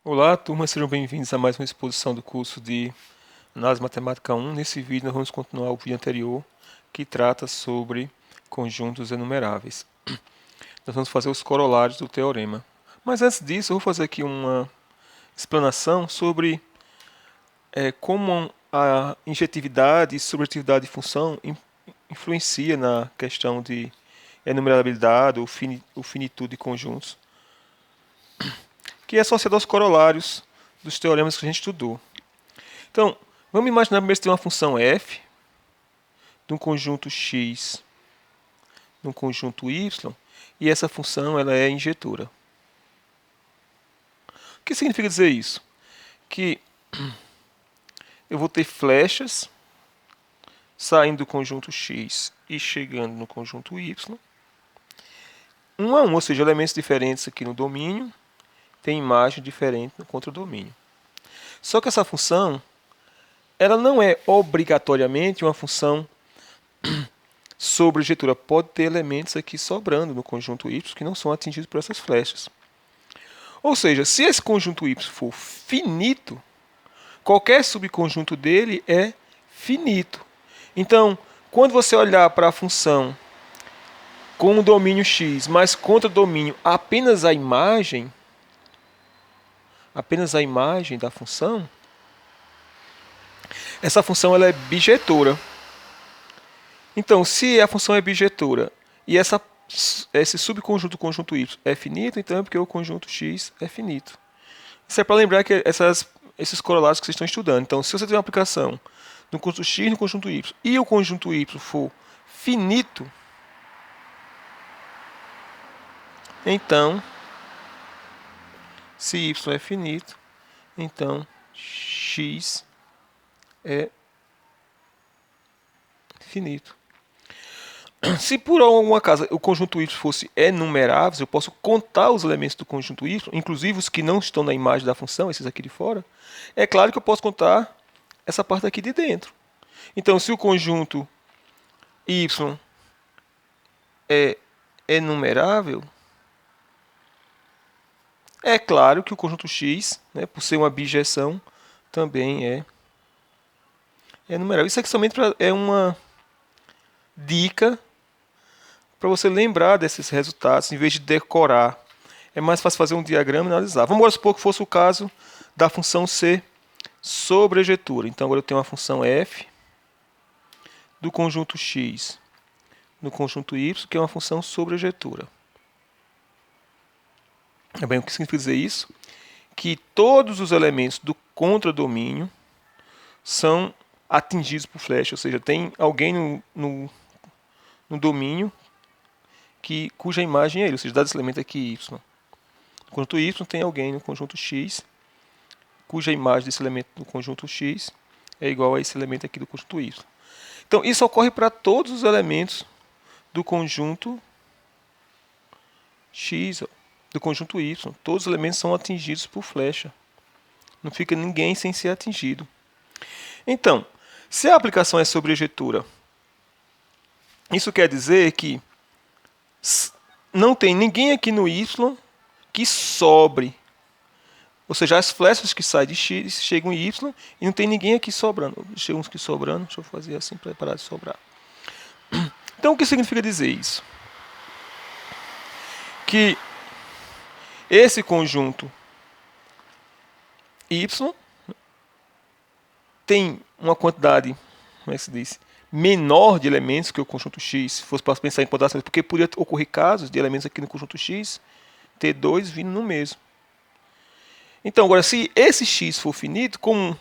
Olá, turma, sejam bem-vindos a mais uma exposição do curso de Análise Matemática 1. Nesse vídeo, nós vamos continuar o vídeo anterior, que trata sobre conjuntos enumeráveis. Nós vamos fazer os corolários do teorema. Mas antes disso, eu vou fazer aqui uma explanação sobre como a injetividade e sobrejetividade de função influencia na questão de enumerabilidade ou finitude de conjuntos, que é associado aos corolários dos teoremas que a gente estudou. Então, vamos imaginar primeiro que tem uma função f de um conjunto x de um conjunto y, e essa função ela é injetora. O que significa dizer isso? Que eu vou ter flechas saindo do conjunto x e chegando no conjunto y, um a um, ou seja, elementos diferentes aqui no domínio, tem imagem diferente no contradomínio. Só que essa função ela não é obrigatoriamente uma função sobrejetura. Pode ter elementos aqui sobrando no conjunto y que não são atingidos por essas flechas. Ou seja, se esse conjunto y for finito, qualquer subconjunto dele é finito. Então, quando você olhar para a função com o domínio x, mas contra o domínio apenas a imagem da função, essa função ela é bijetora. Então, se a função é bijetora e esse subconjunto do conjunto y é finito, então é porque o conjunto x é finito. Isso é para lembrar que esses corolários que vocês estão estudando. Então, se você tem uma aplicação no conjunto x no conjunto y e o conjunto y for finito, então, se y é finito, então x é finito. Se por alguma acaso o conjunto y fosse enumerável, eu posso contar os elementos do conjunto y, inclusive os que não estão na imagem da função, esses aqui de fora. É claro que eu posso contar essa parte aqui de dentro. Então, se o conjunto y é enumerável, é claro que o conjunto x, né, por ser uma bijeção, também é enumerável. Isso aqui somente é uma dica para você lembrar desses resultados, em vez de decorar. É mais fácil fazer um diagrama e analisar. Vamos supor que fosse o caso da função ser sobrejetura. Então, agora eu tenho uma função f do conjunto x no conjunto y, que é uma função sobrejetura. Bem, o que significa dizer isso? Que todos os elementos do contradomínio são atingidos por flecha, ou seja, tem alguém no domínio cuja imagem é ele, ou seja, dado esse elemento aqui y. No conjunto y tem alguém no conjunto x cuja imagem desse elemento do conjunto x é igual a esse elemento aqui do conjunto y. Então, isso ocorre para todos os elementos do conjunto x, do conjunto y. Todos os elementos são atingidos por flecha. Não fica ninguém sem ser atingido. Então, se a aplicação é sobrejetura, isso quer dizer que não tem ninguém aqui no y que sobre. Ou seja, as flechas que saem de x chegam em y e não tem ninguém aqui sobrando. Chegam uns aqui sobrando, deixa eu fazer assim para parar de sobrar. Então, o que significa dizer isso? Que esse conjunto y tem uma quantidade, como é que se diz, menor de elementos que o conjunto x, se fosse para pensar em quantidade, porque poderia ocorrer casos de elementos aqui no conjunto x ter dois vindo no mesmo. Então, agora, se esse x for finito, como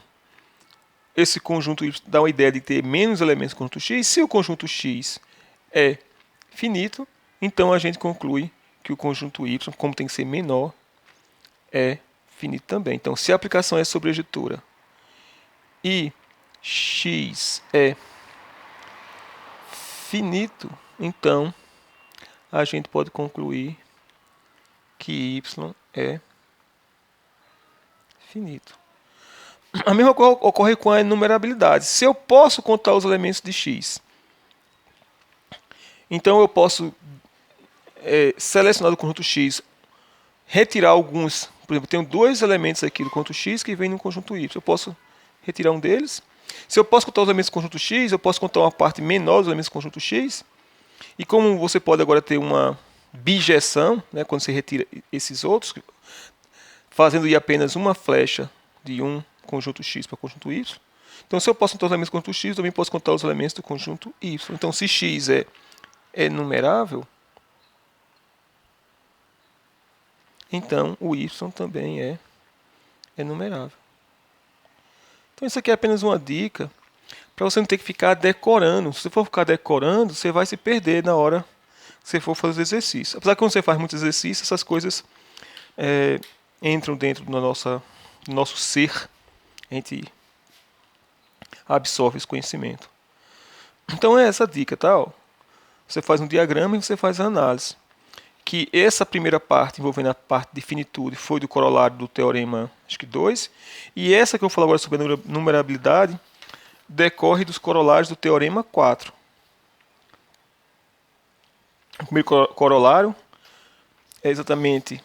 esse conjunto y dá uma ideia de ter menos elementos no conjunto x, se o conjunto x é finito, então a gente conclui que o conjunto y, como tem que ser menor, é finito também. Então, se a aplicação é sobrejetura e x é finito, então a gente pode concluir que y é finito. A mesma coisa ocorre com a enumerabilidade. Se eu posso contar os elementos de x, então eu posso selecionar do conjunto x retirar alguns. Por exemplo, eu tenho dois elementos aqui do conjunto X que vêm no conjunto Y. Eu posso retirar um deles. Se eu posso contar os elementos do conjunto X, eu posso contar uma parte menor dos elementos do conjunto X. E como você pode agora ter uma bijeção, né, quando você retira esses outros, fazendo ir apenas uma flecha de um conjunto X para o conjunto Y. Então, se eu posso contar os elementos do conjunto X, eu também posso contar os elementos do conjunto Y. Então, se X é numerável, então o Y também é numerável. Então, isso aqui é apenas uma dica para você não ter que ficar decorando. Se você for ficar decorando, você vai se perder na hora que você for fazer os exercícios. Apesar que quando você faz muitos exercícios, essas coisas entram dentro do nosso ser. A gente absorve esse conhecimento. Então é essa a dica, tá? Ó, você faz um diagrama e você faz a análise. Que essa primeira parte, envolvendo a parte de finitude, foi do corolário do teorema, acho que 2. E essa que eu vou falar agora sobre a numerabilidade, decorre dos corolários do teorema 4. O primeiro corolário é exatamente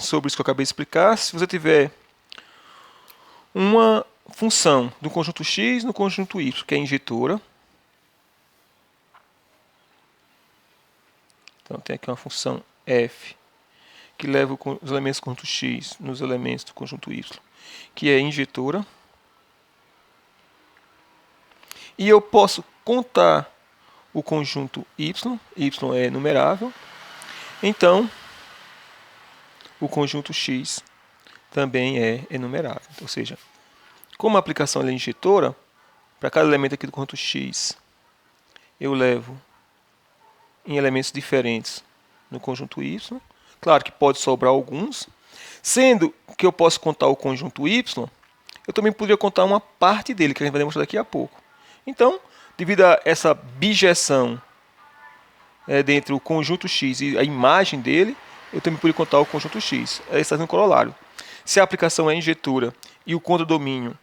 sobre isso que eu acabei de explicar. Se você tiver uma função do conjunto X no conjunto Y, que é injetora. Então tem aqui uma função f, que leva os elementos do conjunto X nos elementos do conjunto Y, que é injetora. E eu posso contar o conjunto Y é numerável. Então, o conjunto X também é enumerável. Ou seja, como a aplicação é injetora, para cada elemento aqui do conjunto X, eu levo em elementos diferentes no conjunto Y. Claro que pode sobrar alguns. Sendo que eu posso contar o conjunto Y, eu também poderia contar uma parte dele, que a gente vai demonstrar daqui a pouco. Então, devido a essa bijeção dentre o conjunto X e a imagem dele, eu também poderia contar o conjunto X. Aí está no corolário. Se a aplicação é injetora e o contradomínio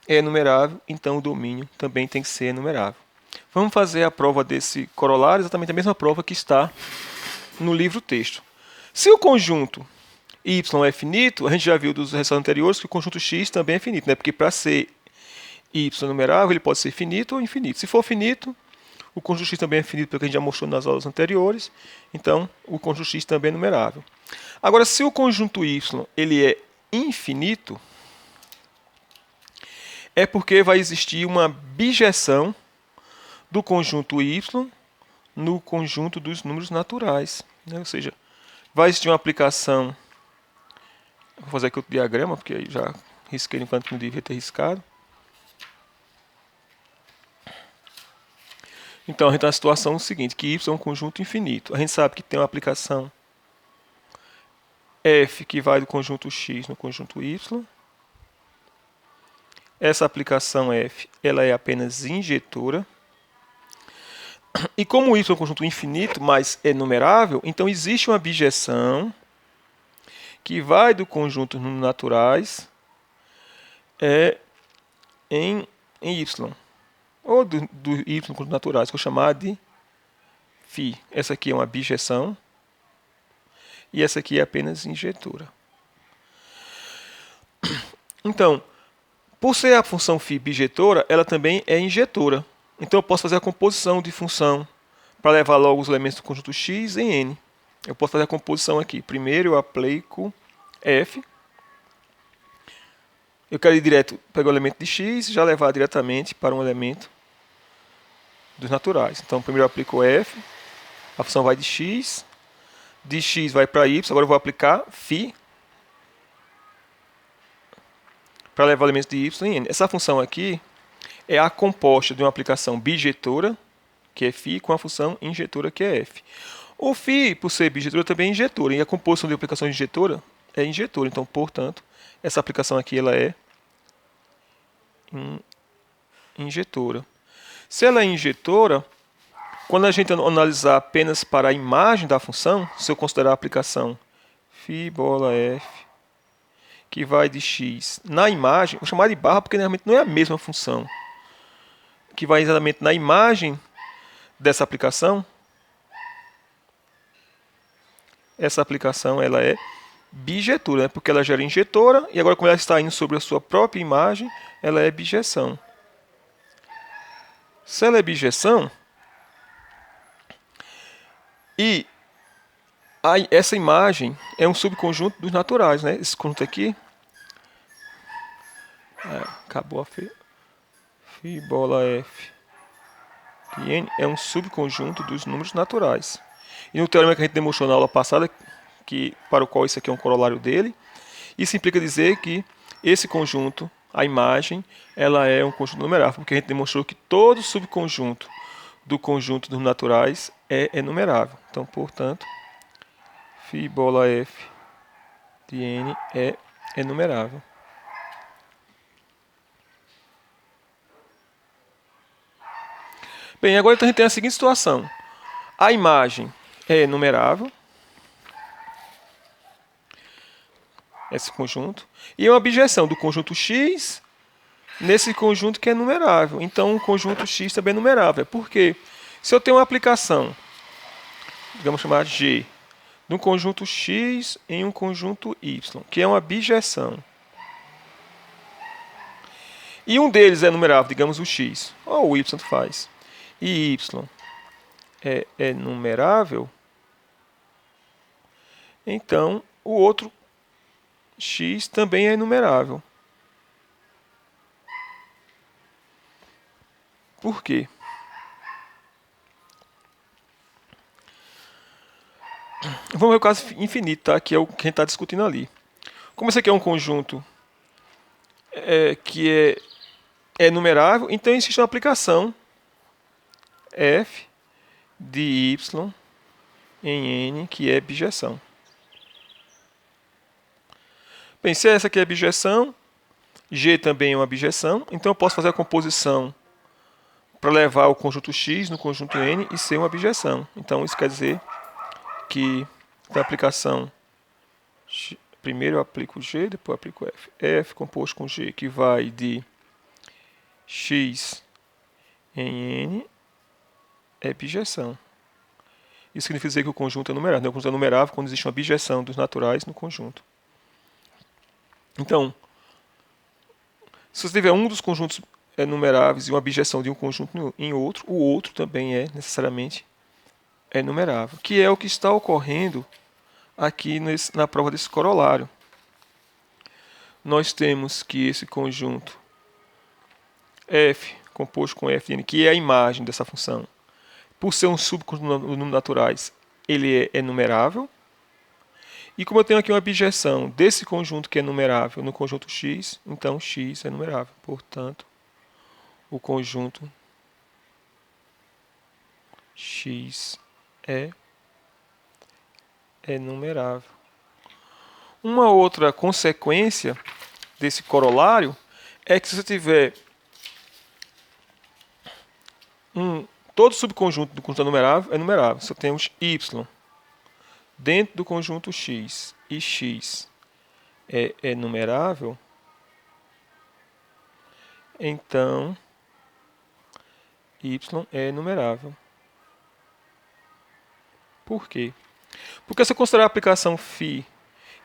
é enumerável, então o domínio também tem que ser enumerável. Vamos fazer a prova desse corolário, exatamente a mesma prova que está no livro-texto. Se o conjunto Y é finito, a gente já viu dos resultados anteriores que o conjunto X também é finito, né? Porque para ser Y numerável, ele pode ser finito ou infinito. Se for finito, o conjunto X também é finito, porque a gente já mostrou nas aulas anteriores. Então, o conjunto X também é numerável. Agora, se o conjunto Y ele é infinito, é porque vai existir uma bijeção do conjunto Y no conjunto dos números naturais, né? Ou seja, vai existir uma aplicação. Vou fazer aqui outro diagrama, porque aí já risquei enquanto não devia ter riscado. Então, a gente está na situação seguinte, que Y é um conjunto infinito. A gente sabe que tem uma aplicação F que vai do conjunto X no conjunto Y. Essa aplicação F ela é apenas injetora. E como o Y é um conjunto infinito, mas é numerável, então existe uma bijeção que vai do conjunto números naturais em Y. Ou do Y no conjunto naturais, que eu vou chamar de φ. Essa aqui é uma bijeção. E essa aqui é apenas injetora. Então, por ser a função φ bijetora, ela também é injetora. Então eu posso fazer a composição de função para levar logo os elementos do conjunto X em N. Eu posso fazer a composição aqui. Primeiro eu aplico F. Eu quero ir direto pegar o elemento de X e já levar diretamente para um elemento dos naturais. Então primeiro eu aplico F. A função vai de X vai para Y. Agora eu vou aplicar φ para levar elementos de Y em N. Essa função aqui é a composta de uma aplicação bijetora, que é φ, com a função injetora, que é F. O φ, por ser bijetora, também é injetora. E a composição de aplicação injetora é injetora. Então, portanto, essa aplicação aqui ela é injetora. Se ela é injetora, quando a gente analisar apenas para a imagem da função, se eu considerar a aplicação φ bola F, que vai de X na imagem, vou chamar de barra porque realmente não é a mesma função, que vai exatamente na imagem dessa aplicação, essa aplicação ela é bijetura, né? Porque ela gera injetora e agora como ela está indo sobre a sua própria imagem, ela é bijeção. Se ela é bijeção, e essa imagem é um subconjunto dos naturais, né? Esse conjunto aqui, acabou a φ bola f de n é um subconjunto dos números naturais. E no teorema que a gente demonstrou na aula passada, para o qual isso aqui é um corolário dele, isso implica dizer que esse conjunto, a imagem, ela é um conjunto numerável, porque a gente demonstrou que todo subconjunto do conjunto dos naturais é enumerável. Então, portanto, φ bola f de n é enumerável. Bem, agora então a gente tem a seguinte situação. A imagem é enumerável, esse conjunto, e é uma bijeção do conjunto X nesse conjunto que é numerável. Então, o conjunto X também é numerável. Por quê? Se eu tenho uma aplicação, vamos chamar G, de um conjunto X em um conjunto Y, que é uma bijeção, e um deles é numerável, digamos o X, ou o Y, tanto faz, e Y é numerável, então o outro X também é enumerável. Por quê? Vamos ver o caso infinito, tá? Que é o que a gente está discutindo ali. Como esse aqui é um conjunto que é numerável, então existe uma aplicação f de y em n que é bijeção. Bem, se essa aqui é bijeção, G também é uma bijeção, então eu posso fazer a composição para levar o conjunto X no conjunto N e ser uma bijeção. Então isso quer dizer que a aplicação, primeiro eu aplico G, depois eu aplico F. F composto com G, que vai de X em N, é bijeção. Isso significa dizer que o conjunto é numerável. O conjunto é numerável quando existe uma bijeção dos naturais no conjunto. Então, se você tiver um dos conjuntos numeráveis e uma bijeção de um conjunto em outro, o outro também é necessariamente enumerável, que é o que está ocorrendo aqui na prova desse corolário. Nós temos que esse conjunto f, composto com f, que é a imagem dessa função, por ser um subconjunto dos números naturais, ele é enumerável. E como eu tenho aqui uma bijeção desse conjunto que é numerável no conjunto X, então X é numerável. Portanto, o conjunto X é numerável. Uma outra consequência desse corolário é que se você tiver todo subconjunto do conjunto numerável é numerável. Se eu tenho Y dentro do conjunto X e X é numerável, então Y é numerável. Por quê? Porque se eu considerar a aplicação φ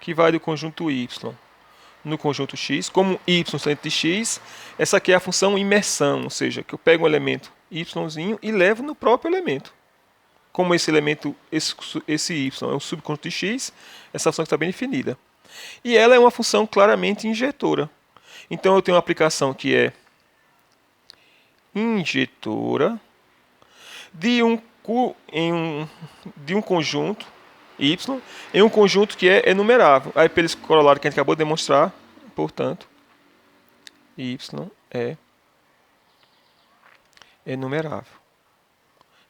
que vai do conjunto Y no conjunto X, como Y dentro de X, essa aqui é a função imersão, ou seja, que eu pego um elemento Yzinho e levo no próprio elemento. Como esse elemento, esse Y é um subconjunto de X, essa função está bem definida. E ela é uma função claramente injetora. Então eu tenho uma aplicação que é injetora de um conjunto Y em um conjunto que é enumerável. Aí pelo corolário que a gente acabou de demonstrar, portanto, Y é enumerável.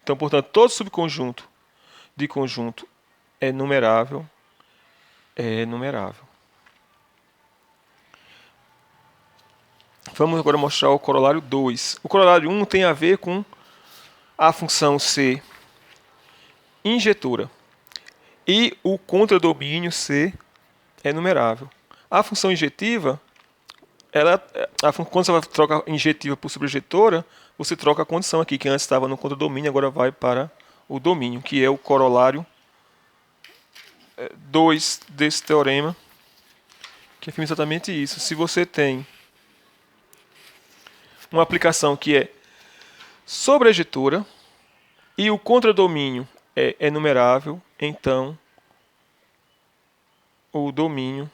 Então, portanto, todo subconjunto de conjunto enumerável é enumerável. Vamos agora mostrar o corolário 2. O corolário 1 tem a ver com a função ser injetora e o contradomínio ser enumerável. A função injetiva, quando você troca injetiva por subjetora, você troca a condição aqui, que antes estava no contradomínio, agora vai para o domínio, que é o corolário 2 desse teorema, que afirma exatamente isso. Se você tem uma aplicação que é sobrejetora e o contradomínio é enumerável, então o domínio...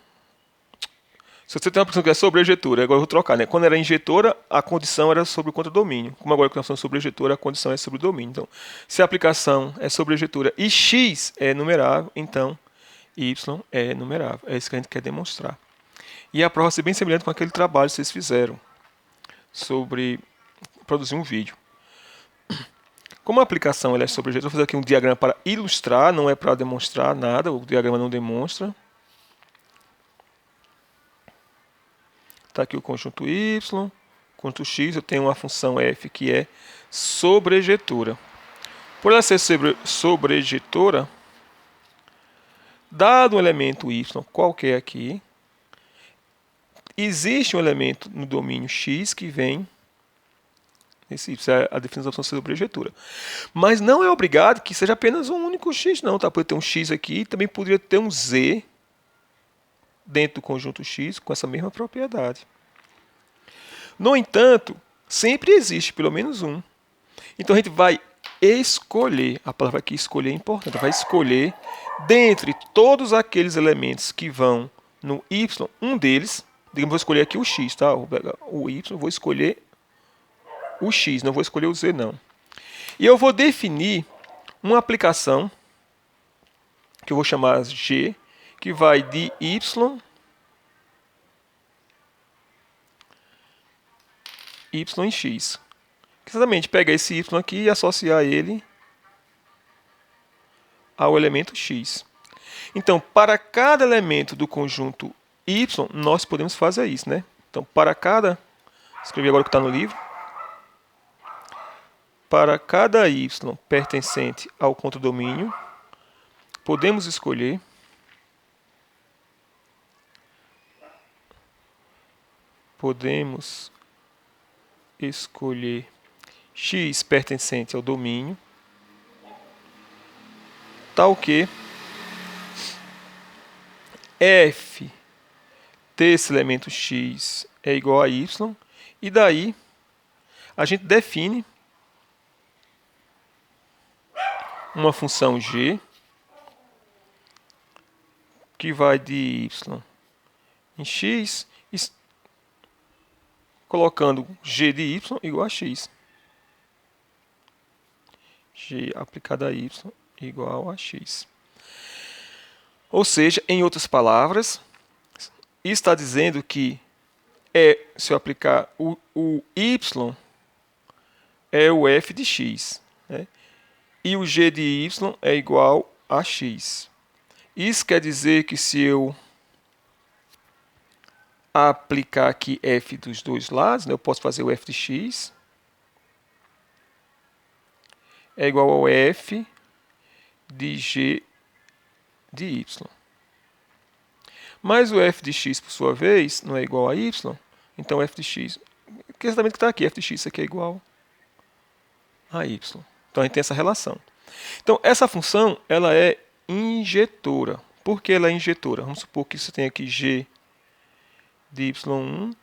Se você tem uma aplicação que é sobrejetora, agora eu vou trocar, né? Quando era injetora, a condição era sobre o contradomínio. Como agora a aplicação é sobrejetora, a condição é sobre o domínio. Então, se a aplicação é sobrejetora e x é numerável, então y é numerável. É isso que a gente quer demonstrar. E a prova vai ser bem semelhante com aquele trabalho que vocês fizeram sobre produzir um vídeo. Como a aplicação ela é sobrejetora, vou fazer aqui um diagrama para ilustrar, não é para demonstrar nada, o diagrama não demonstra. Está aqui o conjunto y, conjunto x, eu tenho uma função f que é sobrejetora. Por ela ser sobrejetora, dado um elemento y qualquer aqui, existe um elemento no domínio x que vem nesse y, é a definição da função sobrejetora. Mas não é obrigado que seja apenas um único x, não. Tá? Pode ter um x aqui, também poderia ter um z dentro do conjunto x com essa mesma propriedade. No entanto, sempre existe pelo menos um. Então a gente vai escolher, a palavra aqui escolher é importante, vai escolher dentre todos aqueles elementos que vão no y, um deles, digamos, vou escolher aqui o x, tá? Vou pegar o y, vou escolher o x, não vou escolher o z não. E eu vou definir uma aplicação que eu vou chamar g, que vai de y em x. Exatamente, pegar esse y aqui e associar ele ao elemento x. Então, para cada elemento do conjunto y, nós podemos fazer isso, né? Então, para cada... Escrevi agora o que está no livro. Para cada y pertencente ao contradomínio, podemos escolher x pertencente ao domínio, tal que f desse elemento x é igual a y, e daí a gente define uma função g que vai de y em x, colocando g de y igual a x. G aplicado a y igual a x. Ou seja, em outras palavras, está dizendo que se eu aplicar o y é o f de x, né? E o g de y é igual a x. Isso quer dizer que se eu aplicar aqui f dos dois lados, né, eu posso fazer o f de x é igual ao f de g de y. Mas o f de x, por sua vez, não é igual a y, então f de x, que é exatamente o que está aqui, f de x aqui é igual a y. Então a gente tem essa relação. Então essa função ela é injetora. Por que ela é injetora? Vamos supor que você tem aqui g de y1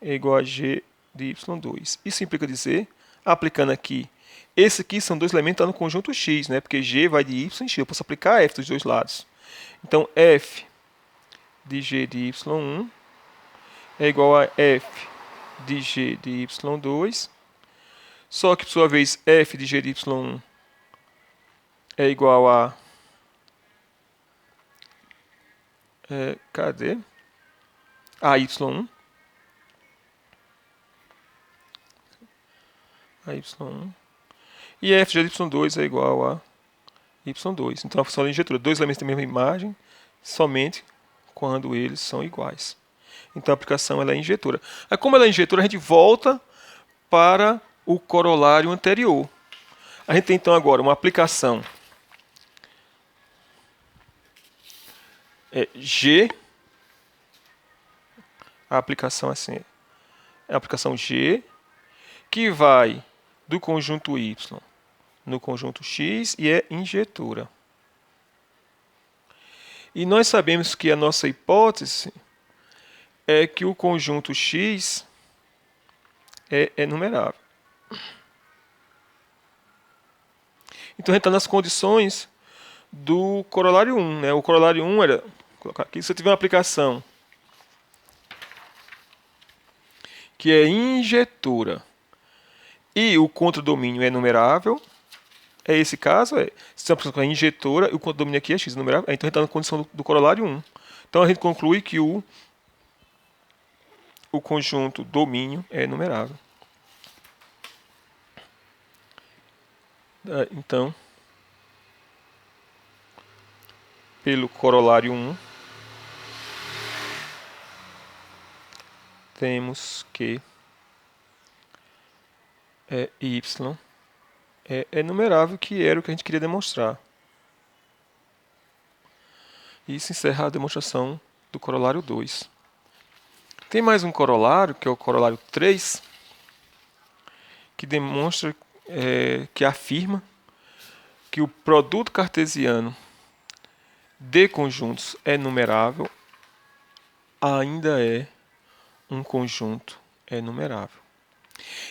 é igual a g de y2. Isso implica dizer, aplicando aqui, esse aqui são dois elementos no conjunto x, né? Porque g vai de y em x. Eu posso aplicar f dos dois lados. Então, f de g de y1 é igual a f de g de y2. Só que, por sua vez, f de g de y1 é igual a... cadê? A y1. A y1. E f de y2 é igual a y2. Então, a função é injetora. Dois elementos da mesma imagem, somente quando eles são iguais. Então, a aplicação ela é injetora. Aí, como ela é injetora, a gente volta para o corolário anterior. A gente tem, então, agora uma aplicação G. A aplicação assim, é a aplicação G, que vai do conjunto Y no conjunto X e é injetora. E nós sabemos que a nossa hipótese é que o conjunto X é enumerável. Então, a gente está nas condições do corolário 1. Né? O corolário 1 era, vou colocar aqui, se eu tiver uma aplicação que é injetora e o contradomínio é enumerável, é esse caso, se a aplicação é injetora e o contradomínio aqui é x enumerável, então a gente está na condição do corolário 1. Então a gente conclui que o conjunto domínio é enumerável. Então, pelo corolário 1, temos que y é enumerável, que era o que a gente queria demonstrar. E isso encerra a demonstração do corolário 2. Tem mais um corolário, que é o corolário 3, que demonstra, que afirma que o produto cartesiano de conjuntos enumerável ainda é um conjunto enumerável.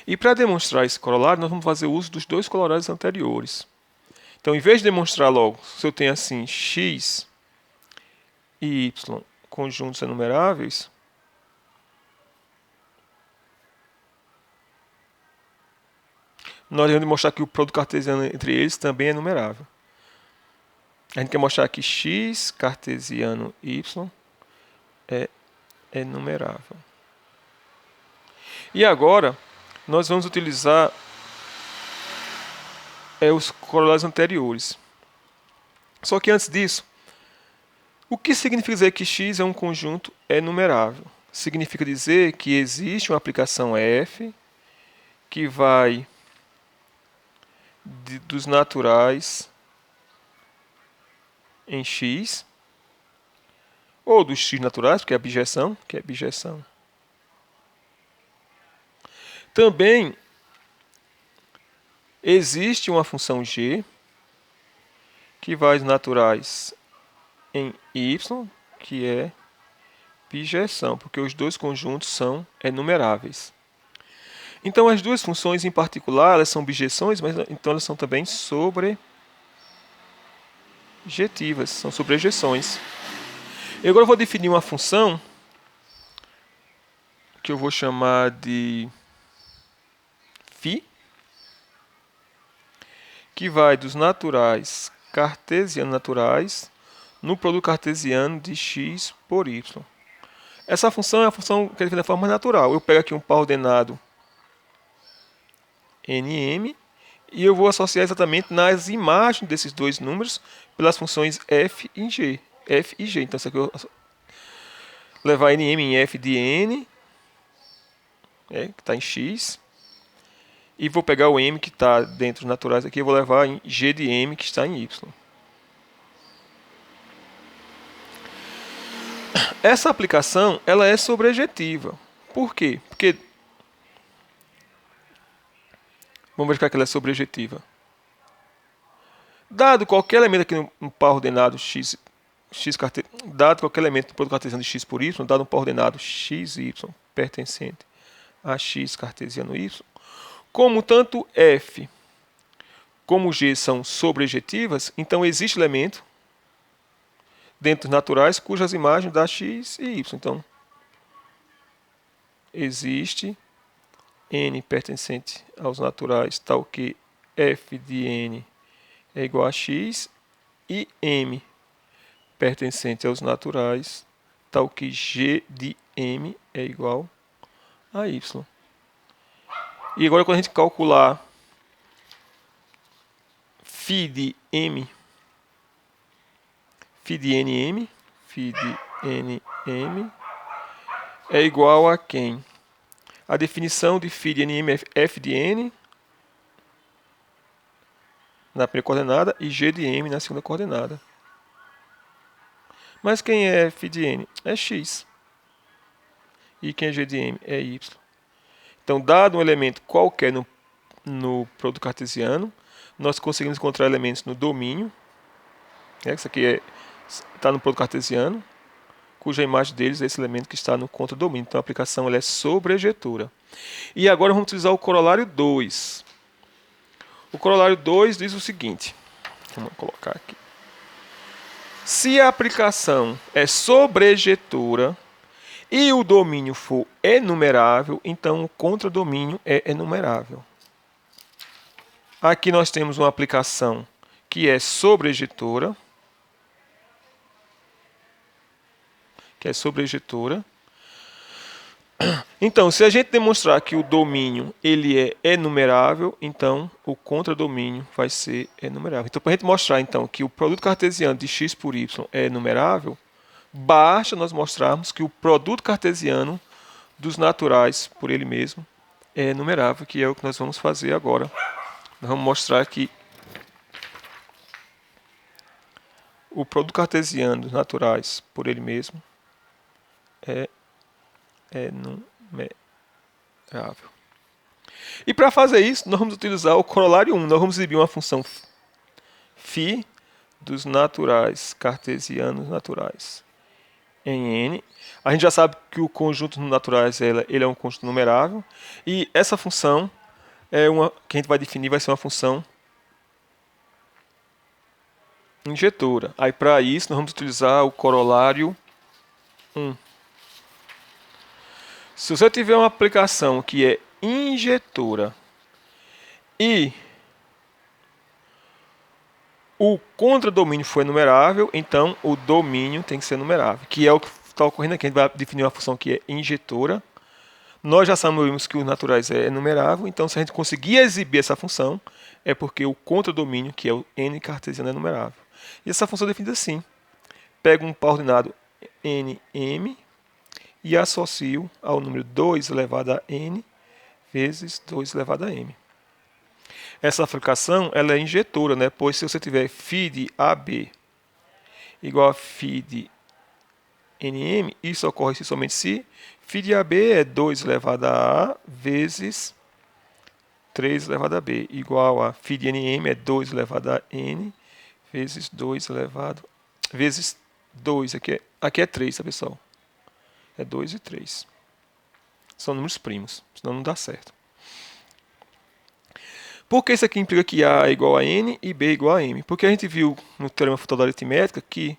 E para demonstrar esse corolário, nós vamos fazer uso dos dois corolários anteriores. Então, em vez de demonstrar logo, se eu tenho assim x e y conjuntos enumeráveis, nós vamos demonstrar que o produto cartesiano entre eles também é enumerável. A gente quer mostrar que x cartesiano y é enumerável. E agora, nós vamos utilizar os corolários anteriores. Só que antes disso, o que significa dizer que x é um conjunto enumerável? Significa dizer que existe uma aplicação f que vai dos naturais em x, ou dos x naturais, porque é abjeção, Também existe uma função g que vai dos naturais em y, que é bijeção, porque os dois conjuntos são enumeráveis. Então, as duas funções em particular, elas são bijeções, mas então elas são também sobrejetivas, são sobrejeções. E agora eu vou definir uma função que eu vou chamar de φ, que vai dos naturais cartesianos naturais no produto cartesiano de x por y. Essa função é a função que é definida de forma natural. Eu pego aqui um par ordenado nm e eu vou associar exatamente nas imagens desses dois números pelas funções f e g. Então, isso aqui eu vou levar nm em f de n, que está em x, e vou pegar o m que está dentro dos naturais aqui, eu vou levar em g de m que está em y. Essa aplicação ela é sobrejetiva. Por quê? Porque vamos verificar que ela é sobrejetiva. Dado qualquer elemento aqui no par ordenado dado qualquer elemento do produto cartesiano de x por y, dado um par ordenado xy pertencente a x cartesiano y, como tanto f como g são sobrejetivas, então existe elemento dentro dos naturais cujas imagens dá x e y. Então, existe n pertencente aos naturais tal que f de n é igual a x e m pertencente aos naturais tal que g de m é igual a y. E agora, quando a gente calcular φ de nm, φ de nm é igual a quem? A definição de φ de nm é f de n na primeira coordenada e g de m na segunda coordenada. Mas quem é f de n? É x. E quem é g de m? É y. Então, dado um elemento qualquer no produto cartesiano, nós conseguimos encontrar elementos no domínio. Isso aqui está no produto cartesiano, cuja imagem deles é esse elemento que está no contradomínio. Então a aplicação ela é sobrejetora. E agora vamos utilizar o corolário 2. O corolário 2 diz o seguinte, vamos colocar aqui. Se a aplicação é sobrejetora e o domínio for enumerável, então o contradomínio é enumerável. Aqui nós temos uma aplicação que é sobrejetora, Então, se a gente demonstrar que o domínio ele é enumerável, então o contradomínio vai ser enumerável. Então, para a gente mostrar então que o produto cartesiano de x por y é enumerável, basta nós mostrarmos que o produto cartesiano dos naturais por ele mesmo é enumerável, que é o que nós vamos fazer agora. Nós vamos mostrar que o produto cartesiano dos naturais por ele mesmo é enumerável. E para fazer isso, nós vamos utilizar o corolário 1. Nós vamos exibir uma função φ dos naturais cartesianos naturais em N. A gente já sabe que o conjunto dos naturais ele é um conjunto numerável. E essa função é uma que a gente vai definir, vai ser uma função injetora. Aí para isso nós vamos utilizar o corolário 1. Se você tiver uma aplicação que é injetora e o contradomínio for enumerável, então o domínio tem que ser numerável, que é o que está ocorrendo aqui. A gente vai definir uma função que é injetora. Nós já sabemos que os naturais é enumerável, então se a gente conseguir exibir essa função, é porque o contradomínio, que é o n cartesiano, é numerável. E essa função é definida assim. Pego um par ordenado nm e associo ao número 2 elevado a n vezes 2 elevado a m. Essa aplicação ela é injetora, né? Pois se você tiver φ de AB igual a φ de nm, isso ocorre se somente se φ de AB é 2 elevado a A vezes 3 elevado a B, igual a φ de nm é 2 elevado a n vezes 2 elevado vezes 2. Aqui é 3, tá, pessoal? É 2 e 3. São números primos, senão não dá certo. Por que isso aqui implica que A é igual a N e B é igual a M? Porque a gente viu no teorema fundamental da aritmética que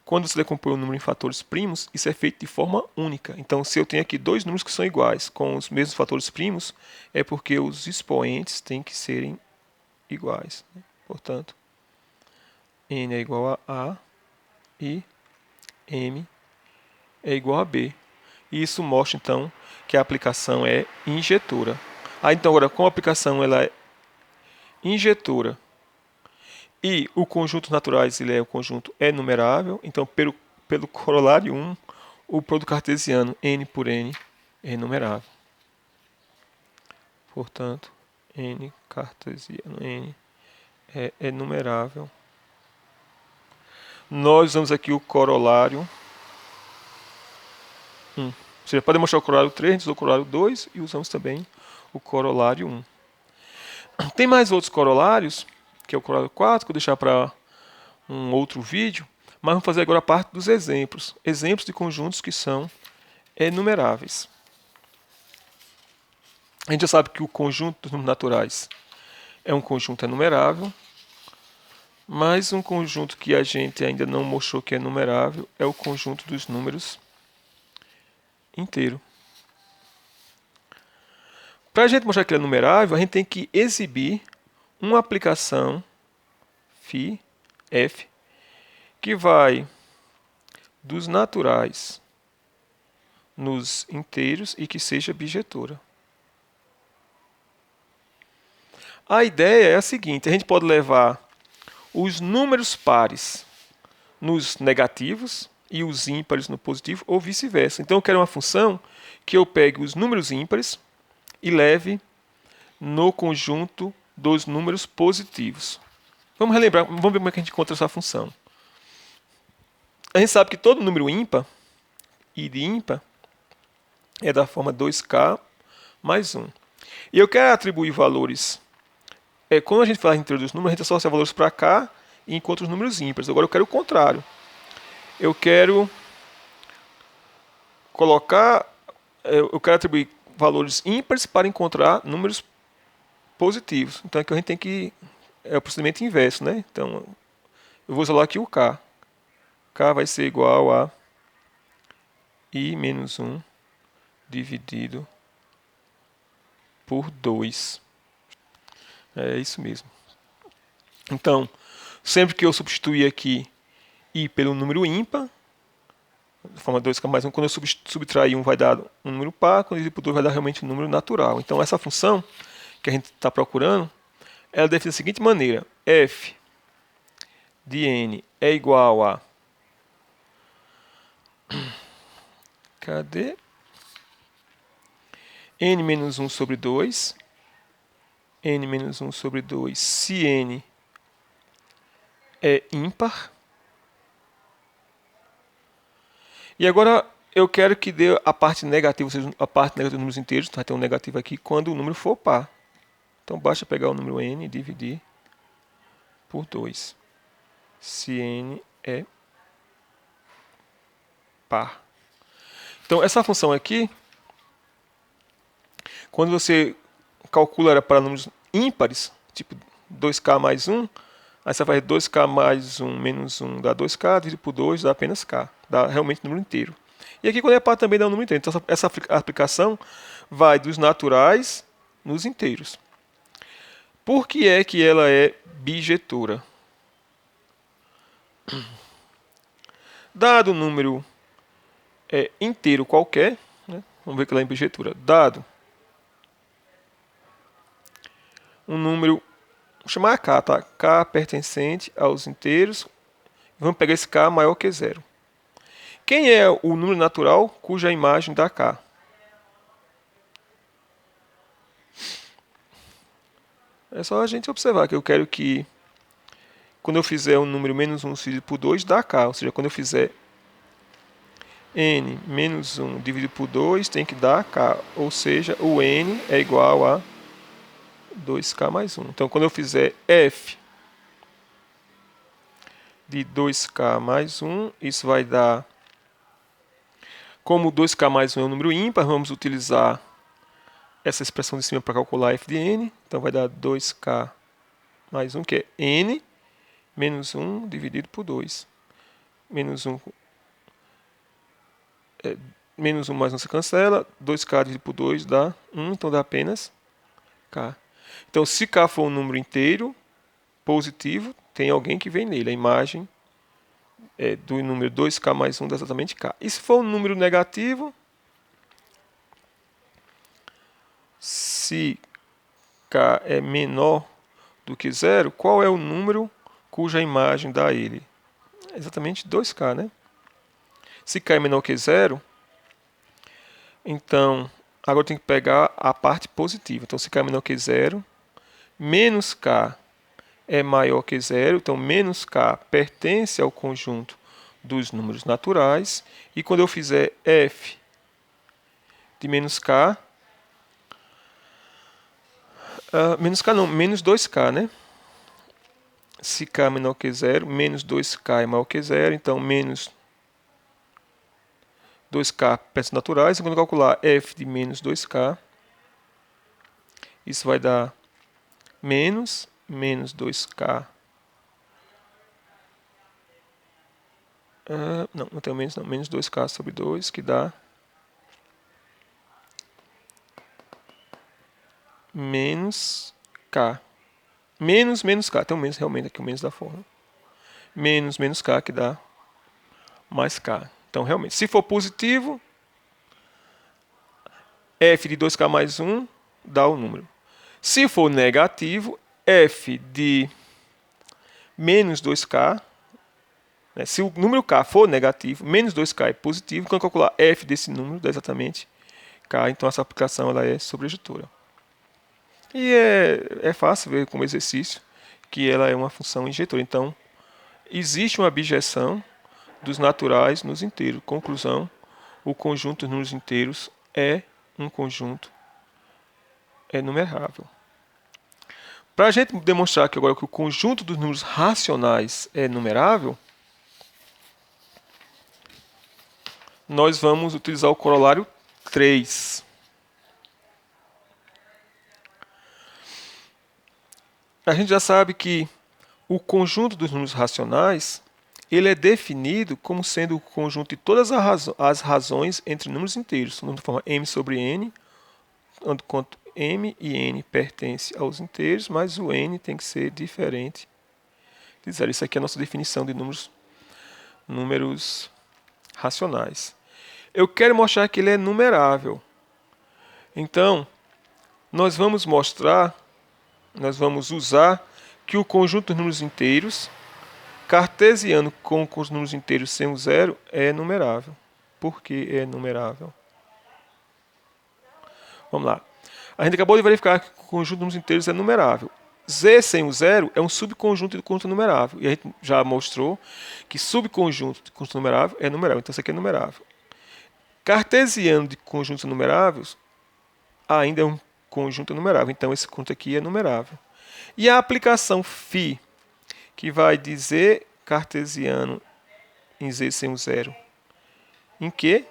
quando você decompõe um número em fatores primos, isso é feito de forma única. Então, se eu tenho aqui dois números que são iguais com os mesmos fatores primos, é porque os expoentes têm que serem iguais. Portanto, N é igual a A e M é igual a B. E isso mostra, então, que a aplicação é injetora. Então, agora, como a aplicação ela é injetora e o conjunto naturais ele é o conjunto enumerável, então, pelo corolário 1, o produto cartesiano n por n é enumerável. Portanto, n cartesiano n é enumerável. Nós usamos aqui o corolário 1. Você pode demonstrar o corolário 3, a gente usou o corolário 2 e usamos também o corolário 1. Tem mais outros corolários, que é o corolário 4, que eu vou deixar para um outro vídeo, mas vamos fazer agora a parte dos exemplos. Exemplos de conjuntos que são enumeráveis. A gente já sabe que o conjunto dos números naturais é um conjunto enumerável, mas um conjunto que a gente ainda não mostrou que é enumerável é o conjunto dos números inteiro. Para a gente mostrar que ele é numerável, a gente tem que exibir uma aplicação φ, f, que vai dos naturais nos inteiros e que seja bijetora. A ideia é a seguinte: a gente pode levar os números pares nos negativos e os ímpares no positivo, ou vice-versa. Então eu quero uma função que eu pegue os números ímpares e leve no conjunto dos números positivos. Vamos relembrar, vamos ver como é que a gente encontra essa função. A gente sabe que todo número ímpar, i de ímpar, é da forma 2k mais 1. E eu quero atribuir valores. Quando a gente fala em interior dos números, a gente associa valores para k e encontra os números ímpares. Agora eu quero o contrário. eu quero colocar, eu quero atribuir valores ímpares para encontrar números positivos. Então aqui a gente tem que, é o procedimento inverso, né? Então eu vou isolar aqui o k. K vai ser igual a i menos 1 dividido por 2. É isso mesmo. Então, sempre que eu substituir aqui i pelo número ímpar, de forma 2k mais 1, quando eu subtrair 1 vai dar um número par, quando eu dividir por 2 vai dar realmente um número natural. Então essa função que a gente está procurando, ela define da seguinte maneira: f de n é igual a... Cadê? N menos 1 sobre 2. N menos 1 sobre 2, se n é ímpar. E agora eu quero que dê a parte negativa, ou seja, a parte negativa dos números inteiros, vai ter um negativo aqui, quando o número for par. Então basta pegar o número n e dividir por 2, se n é par. Então essa função aqui, quando você calcula ela para números ímpares, tipo 2k mais 1, aí você faz 2k mais 1 menos 1 dá 2k, dividido por 2 dá apenas k, dá realmente o número inteiro. E aqui quando é par também dá um número inteiro. Então essa aplicação vai dos naturais nos inteiros. Por que é que ela é bijetora? Dado um número inteiro qualquer, né? Vamos ver que ela é bijetora. Dado um número, vou chamar k, tá? K pertencente aos inteiros. Vamos pegar esse k maior que zero. Quem é o número natural cuja imagem dá k? É só a gente observar que eu quero que, quando eu fizer um número menos 1 dividido por 2, dá k. Ou seja, quando eu fizer n menos 1 dividido por 2, tem que dar k. Ou seja, o n é igual a 2k mais 1. Então, quando eu fizer f de 2k mais 1, isso vai dar... Como 2k mais 1 é um número ímpar, vamos utilizar essa expressão de cima para calcular f de n. Então vai dar 2k mais 1, que é n, menos 1 dividido por 2. Menos 1, menos 1 mais 1 se cancela. 2k dividido por 2 dá 1, então dá apenas k. Então se k for um número inteiro, positivo, tem alguém que vem nele. A imagem do número 2k mais 1 dá exatamente k. E se for um número negativo, se k é menor do que zero, qual é o número cuja imagem dá ele? É exatamente 2k, né? Se k é menor que zero, então agora tem que pegar a parte positiva. Então se k é menor que zero, menos k é maior que zero, então menos k pertence ao conjunto dos números naturais. E quando eu fizer f de menos k, menos k não, menos 2k, né? Se k é menor que zero, menos 2k é maior que zero, então menos 2k peças naturais. E quando eu calcular f de menos 2k, isso vai dar menos 2k. Não tem menos não, menos 2k sobre 2, que dá menos k. Menos k, tem um menos realmente aqui, o menos da forma. Menos k, que dá mais k. Então, realmente, se for positivo, f de 2k mais 1 dá o número. Se for negativo, f de menos 2k, né, se o número k for negativo, menos 2k é positivo, quando eu calcular f desse número, dá exatamente k. Então, essa aplicação ela é sobrejetora. E é fácil ver como exercício que ela é uma função injetora. Então, existe uma abjeção dos naturais nos inteiros. Conclusão, o conjunto dos números inteiros é um conjunto numerável. Para a gente demonstrar que agora que o conjunto dos números racionais é numerável, nós vamos utilizar o corolário 3. A gente já sabe que o conjunto dos números racionais ele é definido como sendo o conjunto de todas as razões entre números inteiros, de forma m sobre n, quanto m e n pertence aos inteiros, mas o n tem que ser diferente de zero. Isso aqui é a nossa definição de números racionais. Eu quero mostrar que ele é numerável. Então, nós vamos usar que o conjunto dos números inteiros cartesiano com os números inteiros sem o zero é numerável. Por que é numerável? Vamos lá. A gente acabou de verificar que o conjunto de números inteiros é numerável. Z sem o zero é um subconjunto de conjunto numerável. E a gente já mostrou que subconjunto de conjunto numerável é numerável. Então isso aqui é numerável. Cartesiano de conjuntos numeráveis ainda é um conjunto numerável. Então esse conjunto aqui é numerável. E a aplicação φ, que vai dizer cartesiano em Z sem o zero, em que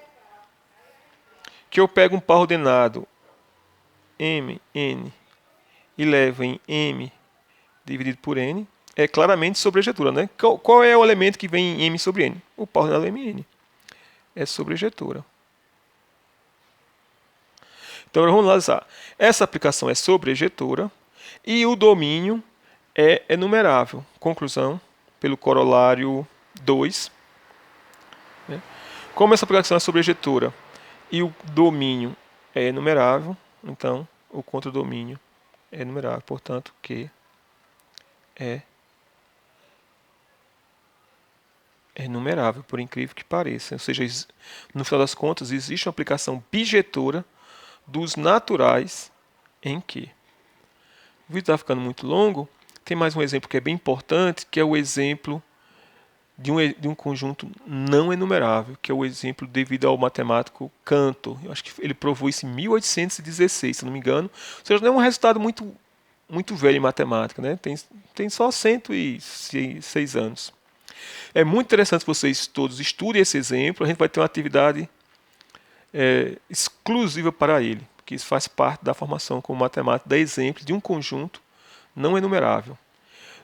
eu pego um par ordenado m, n, e levo em m dividido por n, é claramente sobrejetura, né? Qual é o elemento que vem em m sobre n? O par ordenado mn. É sobrejetura. Então, vamos analisar. Essa aplicação é sobrejetura e o domínio é enumerável. Conclusão, pelo corolário 2. Né? Como essa aplicação é sobrejetura e o domínio é enumerável, então o contradomínio é enumerável. Portanto, Q é enumerável, por incrível que pareça. Ou seja, no final das contas, existe uma aplicação bijetora dos naturais em Q. O vídeo está ficando muito longo. Tem mais um exemplo que é bem importante, que é o exemplo de um conjunto não enumerável, que é o exemplo devido ao matemático Cantor. Eu acho que ele provou isso em 1816, se não me engano. Ou seja, não é um resultado muito velho em matemática, né? Tem só 106 anos. É muito interessante que vocês todos estudem esse exemplo. A gente vai ter uma atividade exclusiva para ele, porque isso faz parte da formação como matemático, da exemplo de um conjunto não enumerável.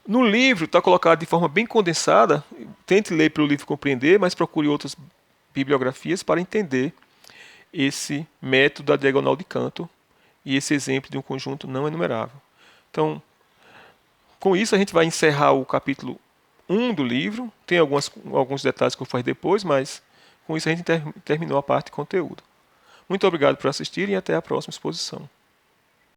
No livro está colocado de forma bem condensada. Tente ler pelo livro compreender, mas procure outras bibliografias para entender esse método da diagonal de Cantor e esse exemplo de um conjunto não enumerável. Então, com isso a gente vai encerrar o capítulo 1 do livro. Tem alguns detalhes que eu faço depois, mas com isso a gente terminou a parte de conteúdo. Muito obrigado por assistirem e até a próxima exposição.